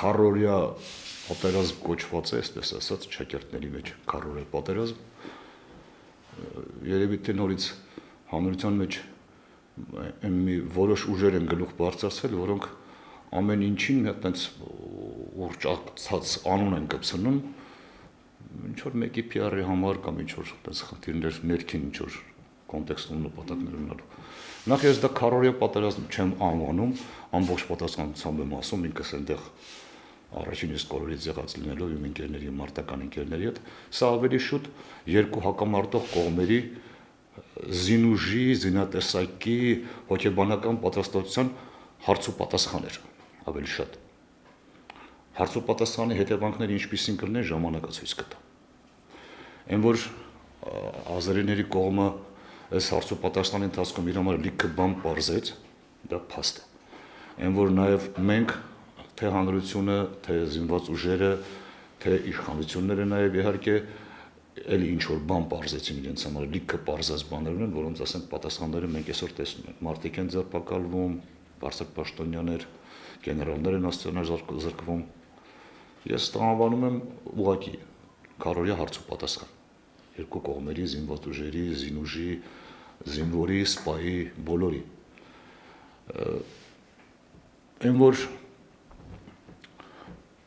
քարորիա պատերազմ կոչված է, այսպես ասած, ճակերտների մեջ քարորիա պատերազմ։ Երևի թե նորից հանրության մեջ մի որոշ ուժեր են գլուխ բարձրացել, որոնք ամեն ինչին մի հատ այնց ուռճացած անուն են կպցնում, ինչ որ մեկի PR-ի համար կամ ինչ որ այնպես խնդիրներ ներքին ինչ որ կոնտեքստում նպատակներ ունենալու։ Նախ ես դա քարորիա պատերազմ չեմ անվանում, ամբողջ պատասխանությամբ եմ ասում, ինքս այնտեղ առաջին իսկ օրերից եղած լինելով իմ ընկերների, մարտական ընկերների հետ, սա ավելի շուտ երկու հակամարտող կողմերի զինուժի, զինատեսակի, հոգեբանական պատրաստության հարց ու պատասխան էր, ավելի շատ։ Հարց ու պատասխանի հետևանքները ինչպիսին կլինեն ժամանակը ցույց կտա։ Այն որ ազերիների կողմը այս հարց ու պատասխանի ընթացքում իր համար լիքը բան պարզեց, դա փաստ է։ Այն որ նաև մենք, թե հանրությունը, թե զինված ուժերը, թե իշխանությունները նաև իհարկե էլի ինչ որ բան պարզեցին իրենց համար, լիքը պարզած բաներ ունեն, որոնց ասենք պատասխանները մենք այսօր տեսնում ենք։ Մարդիկ են ձերբակալվում, բարձրպաշտոնյաներ, գեներալներ են աստիճանաբար զրկվում։ Ես դա անվանում եմ ուղղակի քարորիա հարց ու պատասխան։ Երկու կողմերի զինված ուժերի, զինուժի, զինվորի, սպայի, բոլորի։ Այն որ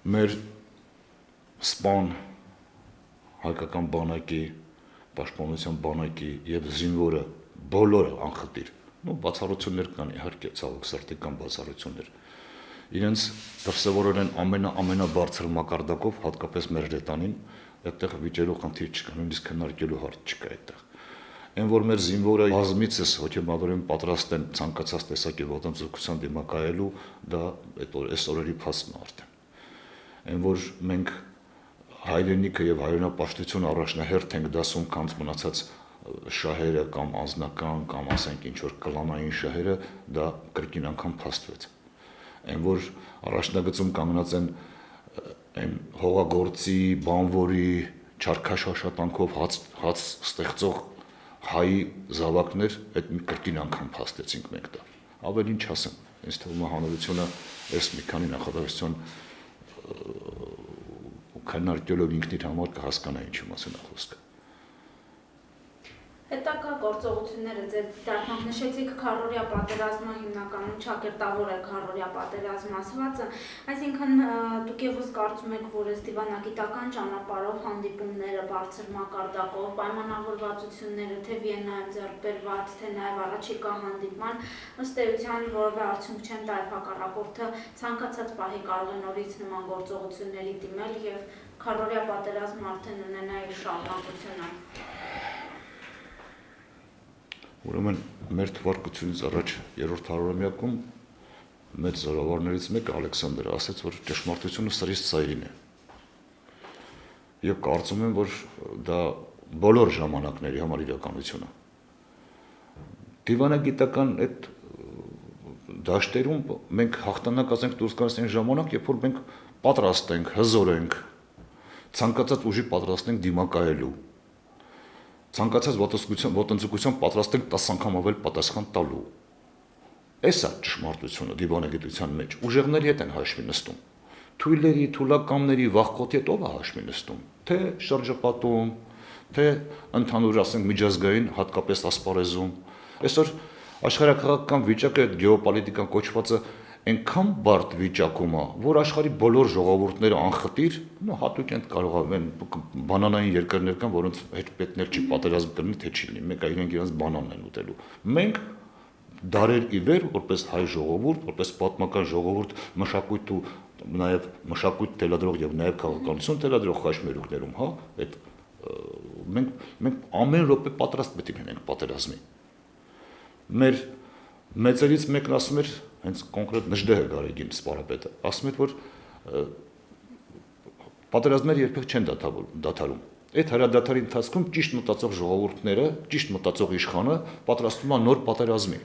մեր սպան հայկական բանակի, պաշտպանության բանակի եւ զինվորը բոլորը անխտիր, բացառություններ կան իհարկե, ցավոք սրտի կան բացառություններ։ Իրենց դրսևորել են ամենաբարձր մակարդակով, հատկապես մեր դետանին, այդտեղ վիճելու խնդիր չկա, նույնիսկ քննարկելու հարց չկա այդտեղ։ Այն որ մեր զինվորը բազմիցս հոգեբանորեն պատրաստ են ցանկացած տեսակի ոտնձգության դիմակայելու, դա այս օրերի փաստն է արդեն։ Այն որ մենք հայրենիքը եւ հայրենապաշտությունը առաջնահերթ ենք դասում կանց մնացած շահերը կամ անձնական կամ ասենք ինչ որ կլանային շահերը, դա կրկին անգամ փաստվեց։ Այն որ առաջնագծում կանգնած են այն հողագործի, բանվորի, չարքաշաշատանքով հաց ստեղծող հայի զավակներ, այդ մի կրկին անգամ փաստեցինք մենք դա։ Ավելի ինչ ասեմ, ինձ թվում է հանրությունը այս մի քանի նախադասություն քննարկելով ինքն իր համար կհասկանա ինչի մասին է խոսքը։ Հետագա գործողությունները ձեր դառնանք նշեցիք քարորիա պատերազմը հիմնականում ճակերտավոր է քարորիա պատերազմ ասվածը, այսինքն դուք եւս կարծում եք, որ այս դիվանագիտական ճանապարհով հանդիպումները բարձր մակարդակով, պայմանավորվածությունները թե Վիեննայում ձեռք բերված, թե նաեւ առաջիկա հանդիպման ըստ էության որևէ արդյունք չեն տա, հակառակորդը ցանկացած պահի կարող է նորից նման գործողությունների դիմել եւ քարորիա պատերազմը արդեն ունենա իր շարունակությունը։ Ուրեմն մեր թվարկությունից առաջ երրորդ հարյուրամյակում մեծ զորավարներից մեկը Ալեքսանդրը ասաց, որ ճշմարտությունը սրից ծայրին է։ Եվ կարծում եմ, որ դա բոլոր ժամանակների համար իրականություն է։ Դիվանագիտական այդ դաշտերում մենք հաղթանակ ասենք դուրս գալիս այն ժամանակ, երբ որ մենք պատրաստ ենք, հզոր ենք, ցանկացած ուժի պատրաստ ենք դիմակայելու։ Ցանկացած ոտնձգության պատրաստ ենք 10 անգամ ավել պատասխան տալու։ Էսա ճշմարտությունը դիվանագիտության մեջ ուժեղների հետ են հաշվի նստում։ Թույլերի, թուլակամների, վախկոտի հետ ով է հաշվի նստում։ Թե շրջապատում, թե ընդհանուր ասենք միջազգային, հատկապես ասպարեզում։ Այսօր աշխարհակաղակական վիճակը, գեոպոլիտիկան կոչվածը այնքան բարդ վիճակում է, որ աշխարհի բոլոր ժողովուրդները անխտիր, հատուկ են կարող են բանանային երկրներ կան, որոնց հետ պետքներ չի պատերազմ կլինի, թե չի լինի, մեկը իրենք իրենց բանանն են ուտելու։ Մենք դարեր ի վեր, որպես հայ ժողովուրդ, որպես պատմական ժողովուրդ, մշակույթ ու նաև մշակույթ թելադրող եւ նաև քաղաքականություն թելադրող խաչմերուկներում, հա, այդ մենք ամեն րոպե պատրաստ պետք է լինենք պատերազմի։ Մեր մեծերից մեկն ասում էր, հենց կոնկրետ Նժդեհը Գարեգին սպարապետը, ասում էր, որ պատերազմները երբեք չեն դադարում։ Այդ հրադադարի ընթացքում ճիշտ մտածող ժողովուրդները, ճիշտ մտածող իշխանը պատրաստվում է նոր պատերազմի։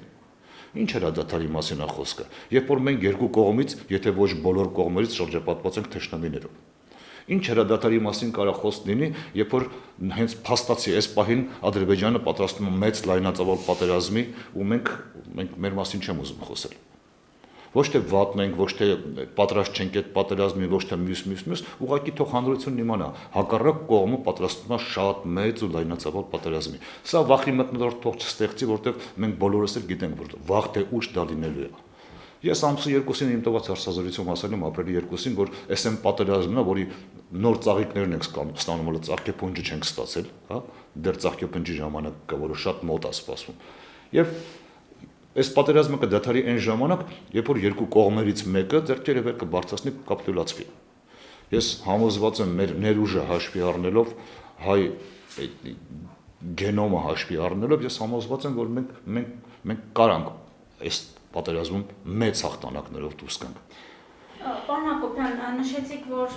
Ինչ հրադադարի մասին է խոսքը, երբ որ մենք երկու կողմից, եթե ոչ բոլոր կողմերից շրջապատված ենք թշնամիներով։ Ինչ հրադադարի մասին կարող խոսք լինի, երբ որ հենց փաստացի այս պահին Ադրբեջանը պատրաստվում է մեծ լայնածավալ պատերազմի ու մենք մեր մասին չեմ ուզում խոսել։ Ոչ թե վատն ենք, ոչ թե պատրաստ չենք այդ պատերազմին, ոչ թե մյուս, ուղղակի թող հանրությունն իմանա, հակառակ կողմը պատրաստվում է շատ մեծ ու լայնածավալ պատերազմի։ Սա վախի մթնոլորտ թող չստեղծի, որտեղ մենք բոլորս էլ գիտենք, որ վաղ թե ուշ դա լինելու է։ Ես ամսի 2-ին իմ տված հարցազրույցում ասել եմ ապրիլի 2-ին, որ SM պատերազմն է, որի նոր ծաղիկներն ենք ստանում, որ ծաղկեփունջը չենք ստացել, հա, դեռ ծաղկեփնջի ժամանակ կա, որը շատ մոտ է սպասվում։ Եվ այս պատերազմը կդադարի այն ժամանակ, երբ որ երկու կողմերից մեկը ձեռքերը վեր կբարձրացնի, կապիտուլացվի։ Ես համոզված եմ մեր ներուժը հաշվի առնելով, հայ գենոմը հաշվի առնելով, ես համոզված եմ, որ մենք կարանք այս պատերազմում մեծ հաղթանակներով դուրս գանք։ Պարոն Հակոբյան, նշեցիք, որ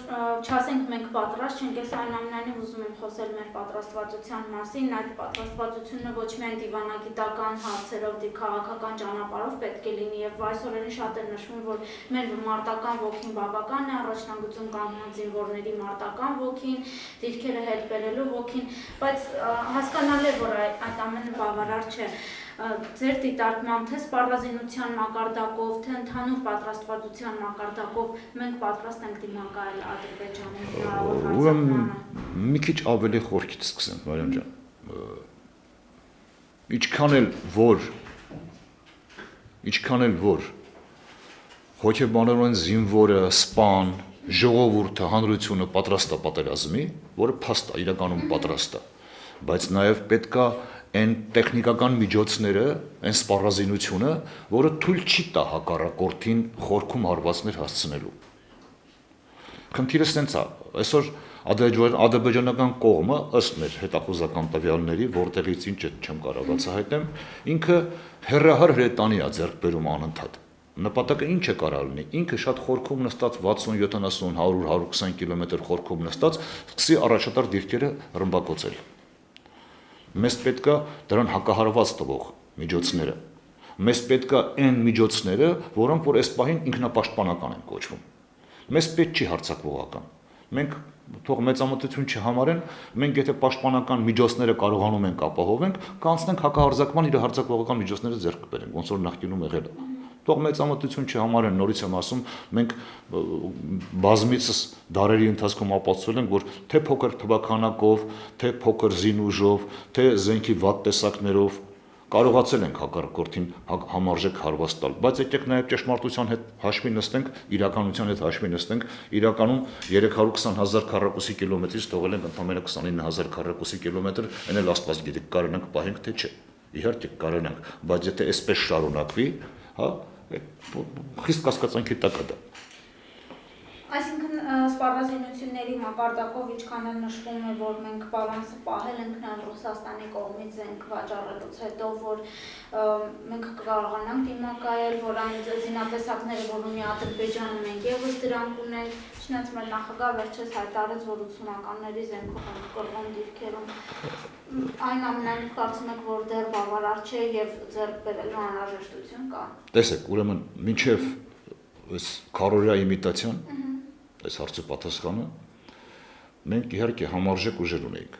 չասենք մենք պատրաստ չենք, ես այնուամենայնիվ ուզում եմ խոսել մեր պատրաստվածության մասին, այդ պատրաստվածությունը ոչ միայն դիվանագիտական հարցերով, քաղաքական ճանապարհով պետք է լինի, եւ այսօրերին շատ է նշվում, որ մեր մարտական ոգին բավական է, առաջնագծում կանգնած զինվորների մարտական ոգին, դիրքերը հետ բերելու ոգին, բայց հասկանալ է, որ այդ ամենը բավարար չէ։ Ձեր դիտարկմամբ թե սպառազինության մակարդակով, թե ընդհանուր պատրաստվածության մակարդակով մենք պատրաստ ենք դիմակայել Ադրբեջանի հնարավոր հարձակմանը։ Մի քիչ ավելի խորքից սկսենք, Մարիամ ջան։ Ինչքան էլ որ հոգեբանորեն զինվորը, սպան, ժողովուրդը, հանրությունը պատրաստ է պատերազմի, որը փաստ է, իրականում պատրաստ է, բայց նաև պետք է այն տեխնիկական միջոցները, այն սպառազինությունը, որը թույլ չի տա հակառակորդին խորքում հարվածներ հասցնելու։ Խնդիրը սենց է, այսօր ադրբեջանական կողմը, ըստ մեր հետախուզական տվյալների, որտեղից ինչ չեմ կարող բացահայտեմ, ինքը հեռահար հրետանի է ձեռք բերում անընդհատ։ Նպատակը ինչ է կարող լինի, ինքը շատ խորքում նստած 60, 70, 100, 120 կիլոմետր խորքում նստած, սկսի առաջատար դիրքերը ռմբակոծել։ Մեզ պետք է դրան հակահարված տվող միջոցները։ Մեզ պետք է այն միջոցները, որոնք որ այս պահին ինքնապաշտպանական են կոչվում։ Մեզ պետք չի հարձակվողական։ Մենք թող մեծամտություն չհամարեն, մենք եթե պաշտպանական միջոցները կարողանում ենք ապահովենք, կանցնենք հակահարձակման իր հարձակվողական միջոցները ձեռք բերենք, ոնց որ նախկինում եղել է։ Թող մեծամտություն չհամարեն, նորից եմ ասում, մենք բազմիցս դարերի ընթացքում ապացուցել ենք, որ թե փոքր թվականակով, թե փոքր զինուժով, թե զենքի վատ տեսակներով կարողացել ենք հակառակորդին համարժեք հարված տալ, բայց եկեք նաև ճշմարտության հետ հաշվի նստենք, իրականության հետ հաշվի նստենք, իրականում 320,000 քառակուսի կիլոմետրից թողել ենք ընդամենը 29,000 քառակուսի կիլոմետր, այն էլ աստված գիտի կարողանանք պահենք թե չէ։ Իհարկե կարողանանք, բայց եթե այսպես շարունակվի, հա, խիստ կասկածանքի տակ է դա։ Այսինքն սպառազինությունների մակարդակով ինչքան էլ նշվում է, որ մենք բալանսը պահել ենք նաև Ռուսաստանի կողմից ենք վաճառելուց հետո, որ մենք կարողանանք դիմակայել, որ այն զինատեսակները, որ ունի Ադրբեջանը, մենք եւս դրանք ունենք, չնայած մեր նախագահ վերջերս հայտարարեց, որ 80-ականների զենքով են կռվում դիրքերում։ Այնուամենայնիվ կարծում եք, որ դեռ բավարար չէ եւ ձեռք բերելու անհրաժեշտություն կա։ Տեսեք, ուրեմն մինչեւ այս քարորիա իմիտացիան այս հարցի պատասխանը մենք իհարկե համարժեք ուժեր ունեինք,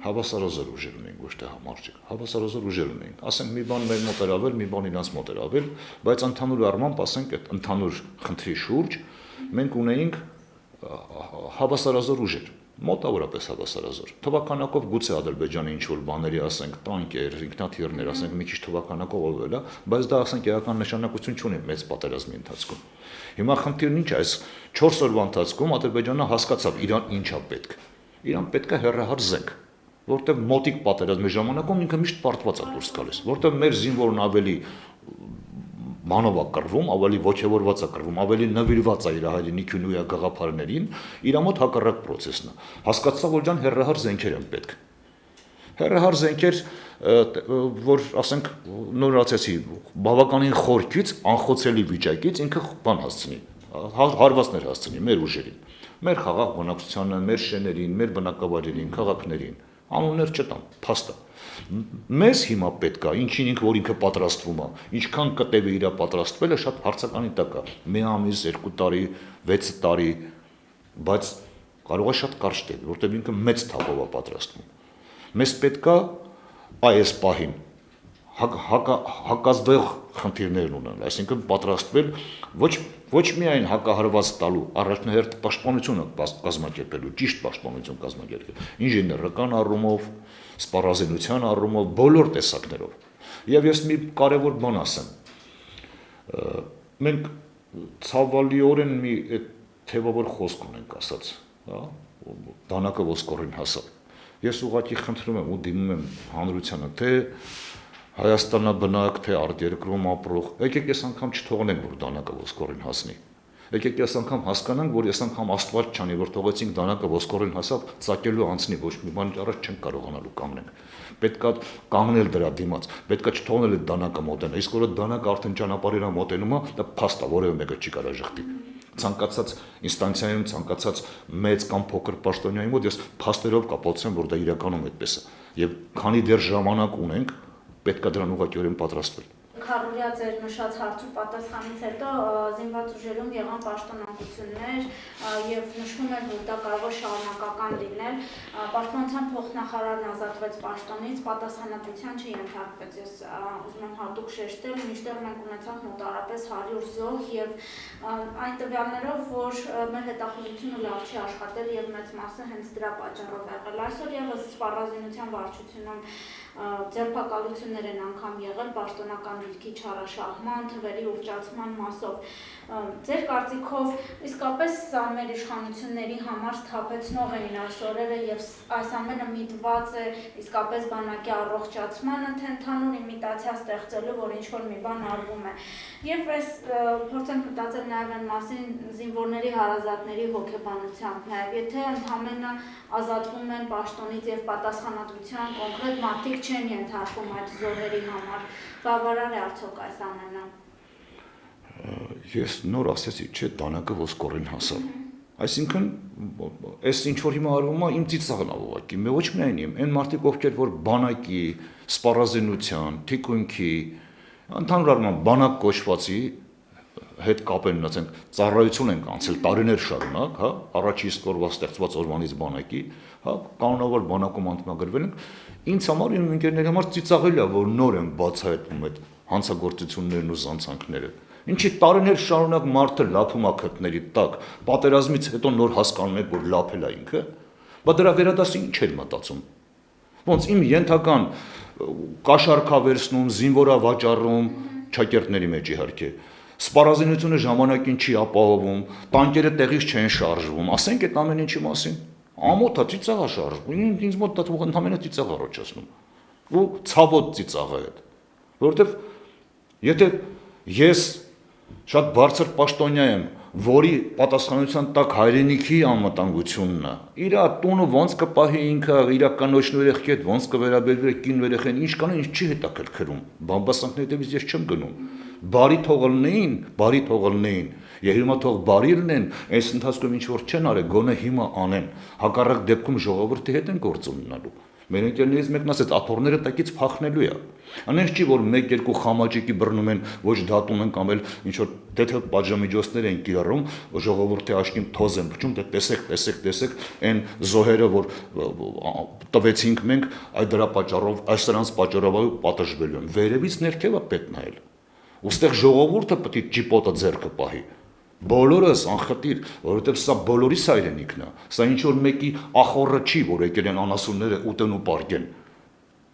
հավասարազոր ուժեր ունեինք, ոչ թե համարժեք, հավասարազոր ուժեր ունեինք, ասենք մի բան մեր մոտ էր ավել, մի բան իրանց մոտ էր ավել, բայց ընդհանուր առմամբ ասենք այդ ընդհանուր խնդրի շուրջ մենք ունեինք հավասարազոր ուժեր, մոտավորապես հավասարազոր։ Թվականակով գուցե Ադրբեջանը ինչ որ բաների, ասենք, տանկեր, ինքնաթիռներ, ասենք, մի քիչ թվականակով ով էլա, բայց դա ասենք իրական նշանակություն չունի մեծ պատերազմի ընթացքում։ Հիմա խնդիրն ինչ է, այս 4 օրվա ընթացքում Ադրբեջանը հասկացավ իրան ինչ է պետք։ Իրան պետք է հեռահար զենք, որտեղ մոտիկ պատերազմի ժամանակում ինքը միշտ պարտված է դուրս գալիս, որտեղ մեր զինվորն ավելի մանով է կռվում, ավելի ոգևորված է կռվում, ավելի նվիրված է իր հայրենիքին ու իր գաղափարներին, իր մոտ հակառակ process-ն է։ Հասկացա, որ ջան հեռահար զենքեր են պետք։ Հեռահար զենքեր, որ ասենք նորացեցի, բավականին խորքից, անխոցելի վիճակից ինքը բան հասցնի, հարվածներ հասցնի մեր ուժերին, մեր խաղաղ բնակչությանը, մեր շեներին, մեր բնակավայրերին, քաղաքներին, անուններ չտամ, փաստ է։ Մեզ հիմա պետք է, ինչին որ ինքը պատրաստվում է, ինչքան կտևի իր պատրաստվելը շատ հարցականի տակ է, մի ամիս, 2 տարի, 6 տարի, բայց կարող է շատ կարճ տևի, որտեղ ինքը մեծ թափով է պատրաստվում։ Մեզ պետք է այս պահին հակազդեղ խնդիրներ ունեն, այսինքն պատրաստվել ոչ միայն հակահարված տալու, առաջնահերթ պաշտպանությունը կազմակերպելու, ճիշտ պաշտպանություն կազմակերպել, ինժեներական առումով, սպառազինության առումով, բոլոր տեսակներով։ Եվ ես մի կարևոր բան ասեմ, մենք ցավալիորեն մի թեվավոր խոսք ունենք ասած, հա, դանակը ոսկորին հասավ։ Ես ուղղակի խնդրում եմ ու դիմում եմ հանրությանը, թե Հայաստանաբնակ, թե արտերկրում ապրող, եկեք այս անգամ չթողնենք, որ դանակը ոսկորին հասնի։ Եկեք այս անգամ հասկանանք, որ այս անգամ Աստված չանի, որ թողեցինք դանակը ոսկորին հասավ, ծակելու անցնի, ոչ մի բան առաջ չենք կարողանալու կանգնել։ Պետքա կանգնել դրա դիմաց, պետքա չթողնել այդ դանակը մոտենա։ Իսկ որ այդ դանակը արդեն ճանապարհին է մոտենում, դա փաստ է, որևէ մեկը չի կարող ժխտի։ Ցանկացած ինստանցիայում, ցանկացած մեծ կամ փոքր պաշտոնյայի մոտ ես փաստերով կապացուցեմ, որ դա իրականում այդպես է։ Եվ քանի դեռ ժամանակ ունենք, պետք է դրան ուղղակիորեն պատրաստվել։ Քարորիա ձեր նշած հարցու պատասխանից հետո զինված ուժերում եղան պաշտոնանկություններ եւ նշվում է, որ դա կարող է շարունակական լինել։ Պաշտպանության փոխնախարարն ազատվեց պաշտոնից, պատասխանատվության չենթարկվեց։ Ես ուզում եմ հատուկ շեշտել, մինչդեռ մենք ունեցանք մոտարապես 100 զոհ եւ այն տվյալներով, որ մեր հետախուզությունը լավ չի աշխատել եւ մեծ մասը հենց դրա պատճառով եղել։ Այսօր եւս սպառազինության վարչությունում ձերբակալություններ են անգամ եղել պաշտոնական դիրքի չարաշահման, թվերի ուռճացման մասով։ Ձեր կարծիքով իսկապես սա մեր իշխանությունների համար սթափեցնող էին այս օրերը եւ այս ամենը միտված է իսկապես բանակի առողջացմանը, թե ընդհանուր իմիտացիա ստեղծելու, որ ինչ-որ մի բան արվում է։ Եվ այս փորձենք մտածել նաեւ այն մասին զինվորների հարազատների հոգեբանությամբ, նաեւ եթե ընդհանրապես ազատվում են պաշտոնից եւ պատասխանատվության կոնկրետ մարդիկ չեն ենթարկվում այդ զոհերի համար, բավարար է արդյոք այս ամենը։ Ես նոր ասեցի, չէ, դանակը ոսկորին հասավ։ Այսինքն, այս ինչ որ հիմա արվում է, իմ ծիծաղն է ուղղակի, ոչ միայն իմ, այն մարդիկ, ովքեր որ բանակի, սպառազինության, թիկունքի, ընդհանուր առմամբ բանակ կոչվածի հետ կապ են ունեցել, ծառայություն են անցել տարիներ շարունակ, հա, առաջի իսկ օրվա ստեղծված օրվանից բանակի, հա, կանոնավոր բանակում անդամագրվել ենք, ինձ համար իմ ընկերների համար ծիծաղելի է, որ նոր են բացահայտվում այդ հանցագործություններն ու զանցանքները։ Ինչի տարիներ շարունակ մարդը լափում է քրտների տակ, պատերազմից հետո նոր հասկանում եք, որ լափել է ինքը, բայց դրա վերադասը ինչ էր մտածում։ Ոնց իմ ենթական կաշառքա վերցնում, զինվորա վաճառում, ճակերտների մեջ իհարկե։ Սպառազինությունը ժամանակին չի ապահովում, տանկերը տեղից չեն շարժվում, ասենք այդ ամեն ինչի մասին։ Ամոթ է ծիծաղ է շարժվում, ինձ մոտ դա ընդհանրապես ծիծաղ առաջացնում։ Ու ցավոտ ծիծաղ է այդ, որովհետև եթե ես շատ բարձր պաշտոնյա եմ, որի պատասխանության տակ հայրենիքի անվտանգությունն է, իր տունը ոնց կպահի ինքը, իր կանոջն ու երեխի հետ ոնց կվերաբերվի կին երեխային, ինչ կանոն ինչ չի հետաքրքրում, բամբասանքների դեպից ես չեմ գնում, բարի թողնեին, եւ հիմա թող բարի լինեն, այս ընթացքում ինչ որ չեն արել, գոնե հիմա անեն, հակառակ դեպքում ժողովրդի հետ են գործ ունենալու։ Մեր ընկերներից մեկն ասեց, աթոռները տակից փախնելու է։ Անենց չի, որ 1-2 խամաճիկի բռնում են, ոչ դատում են կամ էլ ինչ որ դեթել պատժամիջոցներ են կիրառում, ժողովրդի աչքին թոզ են փչում, դե տեսեք, այն զոհերը, որ տվեցինք մենք, այդ դրա պատճառով, այս նրանց պատճառով պատժվելու են։ Վերևից ներքև է պետք նայել։ Ոստեղ ժողովուրդը պետք է ճիպոտը ձեռքը պահի։ Բոլորս անխտիր, որովհետև սա բոլորիս հայրենիքն է, սա ինչ որ մեկի ախորը չի, որ եկել են անասունները ուտեն ու պարկեն,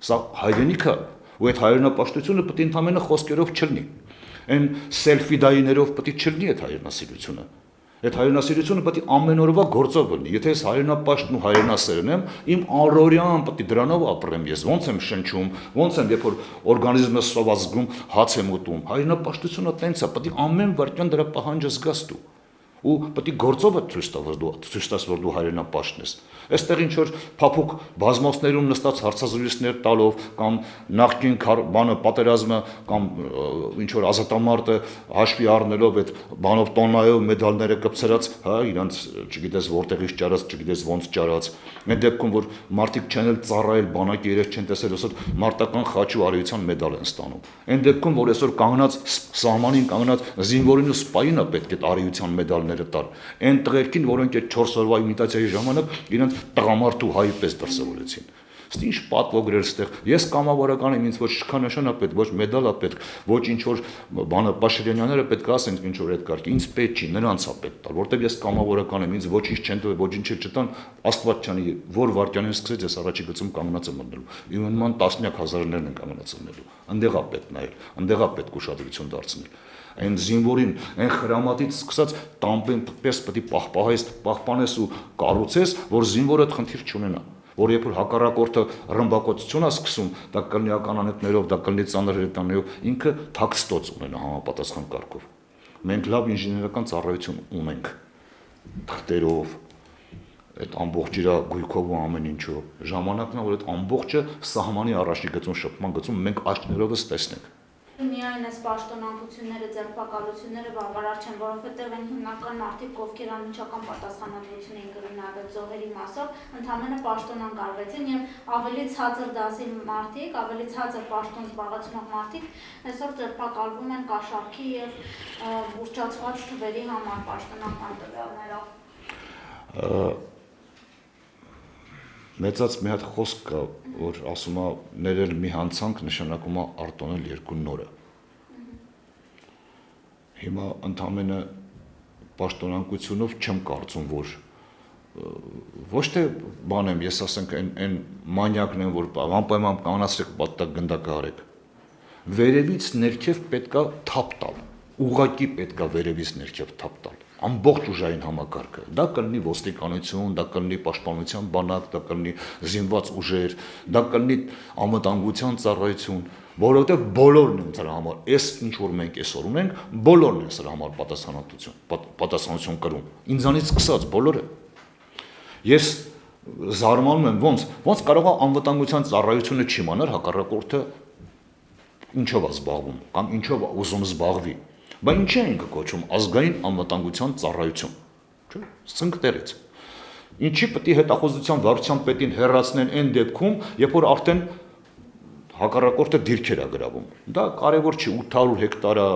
սա հայրենիքը, ու այդ հայրենապաշտությունը պետք է ընդամենը խոսքերով չլինի, այն սելֆի դայիներով պետք է չլինի այդ հայրենասիրությունը, այդ հայրենասիրությունը պետք է ամեն օրվա գործով լինի, եթե ես հայրենապաշտն ու հայրենասերն եմ, իմ առօրյան պետք է դրանով ապրեմ ես, ոնց եմ շնչում, ոնց եմ, երբ որ օրգանիզմը սոված զգում, հաց եմ ուտում, հայրենապաշտությունը տենց է, պետք է ամեն վայրկյան դրա պահանջը զգաս դու, ու պետք է գործով ցույց տաս, որ դու հայրենապաշտն ես։ Այստեղ ինչ որ փափուկ բազմոցներում նստած հարցազրույցներ տալով կամ նախկին բանը պատերազմը կամ ինչ որ ազատամարտը հաշվի առնելով այդ բանով տոննայով մեդալները կպցրած, հա, իրանց չգիտես որտեղից ճարած, չգիտես ոնց ճարած։ Այդ դեպքում որ մարդիկ չեն էլ ծառայել բանակի երես չեն տեսել, ասած մարտական խաչի ու արիության մեդալ են ստանում։ Այն դեպքում որ այսօր կանգնած սահմանին կանգնած զինվորին ու սպային է պետք է արիության մեդալները տալ։ Այն տղերքին, որոնք այդ 4 օրվա իմիտացիայի ժամանակ իրենց տղամարդու հայի պես դրսևորեցին։ Ստի ինչ պատվոգրեր ստեղ։ Ես կամավորական եմ, ինձ ոչ շքանշան է պետք, ոչ մեդալ է պետք, ոչ ինչ որ բանը Պաշարյանները պետք է ասեն ինչ որ այդ կարգի։ Ինձ պետք չի, նրանց է պետք տալ, որտեղ ես կամավորական եմ, ինձ ոչինչ չեն տվել, ոչինչ չտան, Աստված չանի, որ վարքյանից սկսեց ես առաջի գծում կանգնած եմ մտնելու։ Իմ նման տասնյակ հազարներն են կանգնած մտնելու։ Այնտեղ է պետք նայել, այնտեղ է պետք ուշադրություն դարձնել։ Այն զինվորին, այն խրամատից սկսած տամպեն պես պետք է պահպանես ու կառուցես, որ զինվորը խնդիր չունենա, որ երբ որ հակառակորդը ռմբակոծություն է սկսում, դա կլինի ականանետներով, դա կլինի ծանր հրետաններով, ինքը թաքստոց ունենա համապատասխան կարգով։ Մենք լավ ինժեներական ծառայություն ունենք, թղթերով, այդ ամբողջ իր գույքով ու ամեն ինչով։ Ժամանակն է, որ այդ ամբողջը սահմանի առաջի գծում շփման գծում մենք աչքներովս տեսնենք։ Միայն այս պաշտոնանկությունները, ձերբակալությունները բավարար չեն, որովհետև այն հիմնական մարդիկ, ովքեր անմիջական պատասխանատվություն էին կրում նաև այդ զոհերի մասով, ընդհանրապես պաշտոնանկ արվեցին եւ ավելի ցածր դասի մարդիկ, ավելի ցածր պաշտոն զբաղեցնող մարդիկ այսօր ձերբակալվում են կաշառքի եւ ուռճացված թվերի համար պաշտոնական տվյալներով։ Մեծած մի հատ խոսք կա, որ ասում է ներել մի հանցանք նշանակում է արտոնել երկու նորը։ Հիմա ընդամենը պաշտոնանկությունով չեմ կարծում, որ ոչ թե բան եմ, ես ասենք այն մանյակն եմ, որ անպայման կանացրեք պատտակ գնդակը արեք։ Վերևից ներքև պետքա թափ տալ, ուղղակի պետքա վերևից ներքև թափ տալ։ Ամբողջ ուժային համակարգը, դա կլինի ոստիկանություն, դա կլինի պաշտպանության բանակ, դա կլինի զինված ուժեր, դա կլինի անվտանգության ծառայություն, որովհետև բոլորն են դրա համար, այս ինչ որ մենք այսօր ունենք, բոլորն են դրա համար պատասխանատվություն կրում։ Ինձանից սկսած բոլորը։ Ես զարմանում եմ, ոնց կարող է անվտանգության ծառայությունը չիմանալ հակառակորդը ինչով է զբաղվում կամ ինչով է ուզում զբաղվի։ Բա ինչ է ինքը կոչում ազգային անվտանգության ծառայություն, չէ՞, ծնկտերից։ Ինչի պետք է հետախուզության վարչության պետին հեռացնեն այն դեպքում, երբ որ արդեն հակառակորդը դիրքեր է գրավում։ Դա կարևոր չի 800 հեկտարա,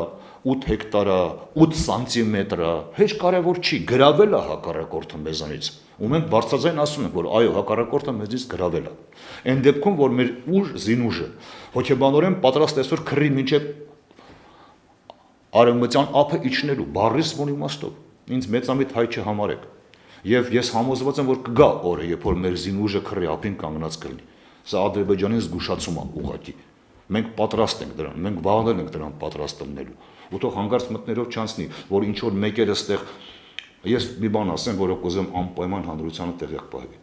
8 հեկտարա, 8 սանտիմետրա, հեչ կարևոր չի, գրավել է հակառակորդը մեզանից։ Ու մենք բարձրաձայն ասում ենք, որ այո, հակառակորդը մեզից գրավել է։ Այն դեպքում, որ մեր զինուժը հոգեբանորեն պատրաստ այսօր քրի մինչև արևմտյան ափը իջնելու, բառից ո՞ր իմաստով։ Ինձ մեծամիտ հայ չհամարեք։ Եվ ես համոզված եմ, որ կգա օրը, երբ որ մեր զինուժը քրի ափին կանգնած կլինի։ Սա Ադրբեջանի զգուշացում է ուղղակի։ Մենք պատրաստ ենք դրան, մենք վաղվել ենք դրան պատրաստ լինելու։ Ու թող հանգարց մտներով չանցնի, որ ինչ որ մեկերը ստեղ ես մի բան ասեմ, որը կուզեմ անպայման հանրությանը տեղյակ պահի։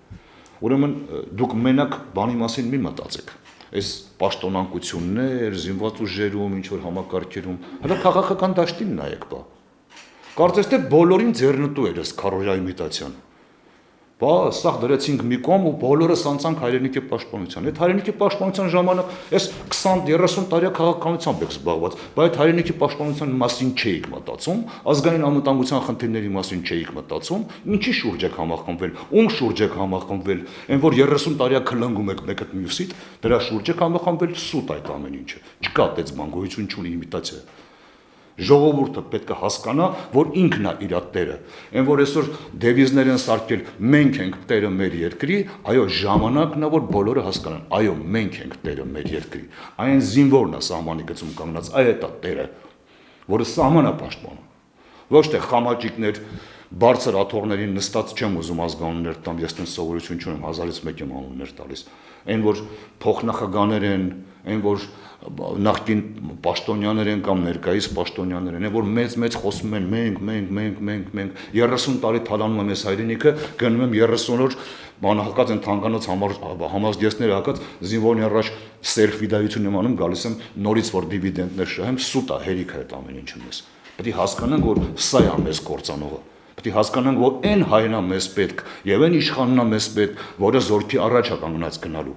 Ուրեմն դուք մենակ բանի մասին մի մտածեք։ Այս պաշտոնանկություններ, զինված ուժերում, ինչ որ համակարգերում, հələ քաղաքական դաշտին նայեք, բա։ Կարծես թե բոլորին ձեռնտու էր այս քարոզիա իմիտացիան։ Բա սաղ դրեցինք մի կողմ ու բոլորս անցանք հայրենիքի պաշտպանության։ Այդ հայրենիքի պաշտպանության ժամանակ այս 20-30 տարի քաղաքականությամբ եք զբաղված, բայց այդ հայրենիքի պաշտպանության մասին չէիք մտածում, ազգային անվտանգության խնդիրների մասին չէիք մտածում, ինչի շուրջ եք համախմբվել, ում շուրջ եք համախմբվել, այն որ 30 տարի քլնգում եք մեկը մյուսից, դրա շուրջ եք համախմբվել, սուտ այդ ամեն ինչը։ Չկա այդպես բան, գոյություն չունի իմիտացիա։ Ժողովուրդը պետք է հասկանա, որ ինքն է իր տերը։ Այն որ այսօր դեվիզներ են սարքել, մենք ենք տերը մեր երկրի, այո, ժամանակն է, որ բոլորը հասկանան, այո, մենք ենք տերը մեր երկրի։ Այն զինվորն է սահմանի գծում կանգնած, այ դա տերը, որը սահման է պաշտպանում։ Ոչ թե խամաճիկներ, բարձր աթոռներին նստած չեմ ուզում ազգանուններ տամ, ես տեն սովորություն չունեմ, 1000-ից մեկի անուններ տալիս։ Այն որ փոխնախագաներ են, այն որ նախկին պաշտոնյաներ են կամ ներկայիս պաշտոնյաներ են, որ մեծ խոսում են մենք 30 տարի թալանում եմ այս հայրենիքը, գնում եմ 30 օր բանահակած են թանկանոց համազգեստներ հակած զինվորի առաջ սերֆիդայություն եմ անում, գալիս եմ նորից որ դիվիդենդներ շահեմ, սուտ է հերիք է այդ ամեն ինչը մեզ։ Պետք է հասկանանք, որ սա է մեզ կործանողը։ Պետք է հասկանանք, որ այն հայրն է մեզ պետք եւ այն իշխանն է մեզ պետք, որը զորքի առաջ է կանգնած գնալու։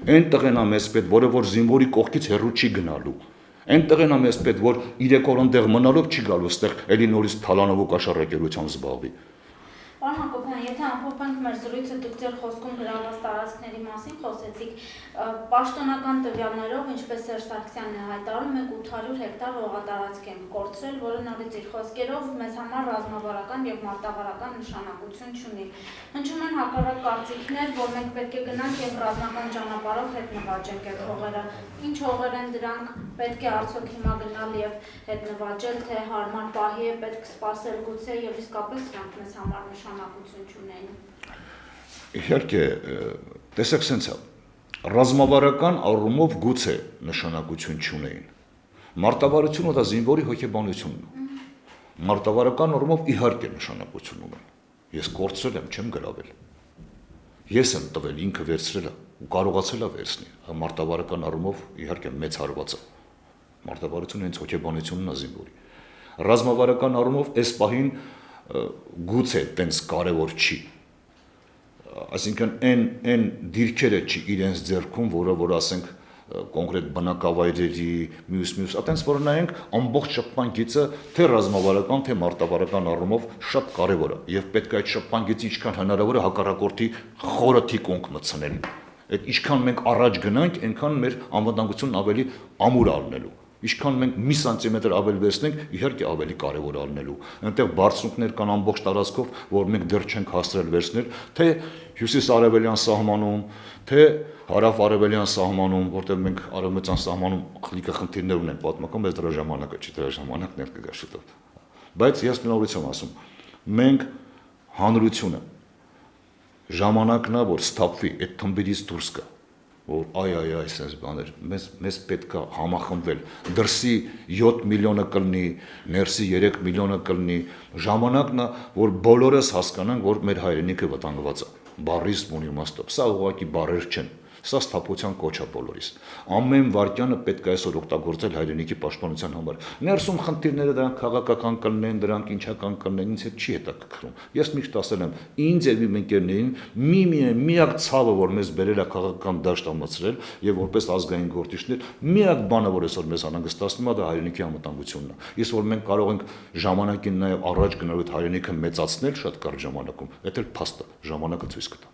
Այն տղեն է մեզ պետք, որը որ զինվորի կողքից հեռու չի գնալու։ Այն տղեն է մեզ պետք, որ 3 օր այնտեղ մնալով չի գալու այստեղ էլի նորից թալանով ու կաշառակերությամբ զբաղվի։ Պարոն Հակոբյան, եթե ամփոփենք մեր զրույցը, դուք ձեր խոսքում գրաված տարածքների մասին խոսեցիք, պաշտոնական տվյալներով, ինչպես Սերժ Սարգսյանն է հայտարարում, մենք 800 հեկտար հողատարածք ենք կորցրել, որը նորից իր խոսքերով մեզ համար ռազմավարական եւ մարտավարական նշանակություն չունի։ Հնչում են հակառակ կարծիքներ, որ մենք պետք է գնանք եւ ռազմական ճանապարհով հետ նվաճենք այդ հողերը։ Ինչ հողեր են դրանք, պետք է արդյոք հիմա գնալ եւ հետ նվաճել, թե հարմար պահի է պետք սպասել գուցե եւ իսկապես դրանք մեզ համար նշանակություն չունեն։ Իհարկե, տեսեք սենց է, ռազմավարական առումով գուցե նշանակություն չունեին։ Մարտավարությունը դա զինվորի հոգեբանությունն է։ Մարտավարական առումով իհարկե նշանակություն ունեն։ Ես կորցրել եմ, չեմ գրավել։ Ես եմ տվել, ինքը վերցրել է ու կարողացել է վերցնել։ Մարտավարական առումով իհարկե մեծ հարված է։ Մարտավարությունը հենց հոգեբանությունն է զինվորի։ Ռազմավարական առումով այս պահին գուցե տենց կարևոր չի։ Այսինքն այն դիրքերը չի իրենց ձեռքում, որ ասենք կոնկրետ բնակավայրերի մյուս, այտենց որ նայենք ամբողջ շփման գիծը թե ռազմավարական, թե մարտավարական առումով շատ կարևոր է եւ պետք է այդ շփման գիծը ինչքան հնարավոր է հակառակորդի խորը թիկունք մտցնել։ Այդ ինչքան մենք առաջ գնանք, այնքան մեր անվտանգությունն ավելի ամուր առնելու։ Ինչքան մենք մի սանտիմետր ավել վերցնենք, իհարկե ավելի կարևոր առնելու։ Այնտեղ բարձունքներ կան ամբողջ տարածքով, որ մենք դեռ չենք հասցրել վերցնել, թե հյուսիս-արևելյան սահմանում, թե հարավ-արևելյան սահմանում, որտեղ մենք արևմտյան սահմանում լիքը խնդիրներ ունենք պատմական, բայց դրա ժամանակը չի, դրա ժամանակն էլ կգա շուտով։ Բայց ես նորություն ասում, մենք հանրությունը ժամանակն է, որ սթափվի, այդ թմբիրից դուրս գա, որ այսպես բաներ, մեզ պետք է համախմբվել, դրսի 7 միլիոնը կլինի, ներսի 3 միլիոնը կլինի, ժամանակն է, որ բոլորս հասկանանք, որ մեր հայրենիքը վտանգված է, բառից բուն իմաստով, սա ուղղակի բառեր չեն, սա սթափության կոչ է բոլորիս, ամեն վայրկյանը պետք է այսօր օգտագործել հայրենիքի պաշտպանության համար, ներսում խնդիրները դրանք քաղաքական կլինեն, դրանք ինչական կլինեն, ինձ հետ չի հետաքրքրում, ես միշտ ասել եմ, ինձ եւ իմ ընկերներին միակ ցավը, որ մեզ բերել է քաղաքական դաշտ ամացրել եւ որպես ազգային գործիչներ, միակ բանը, որ այսօր մեզ անհանգստացնում է, դա հայրենիքի անվտանգությունն է, իսկ որ մենք կարող ենք ժամանակին նաեւ առաջ գնալ այդ հայրենիքը մեծացնել շատ կարճ ժամանակում, դա էլ փաստ է, ժամանակը ցույց կտա։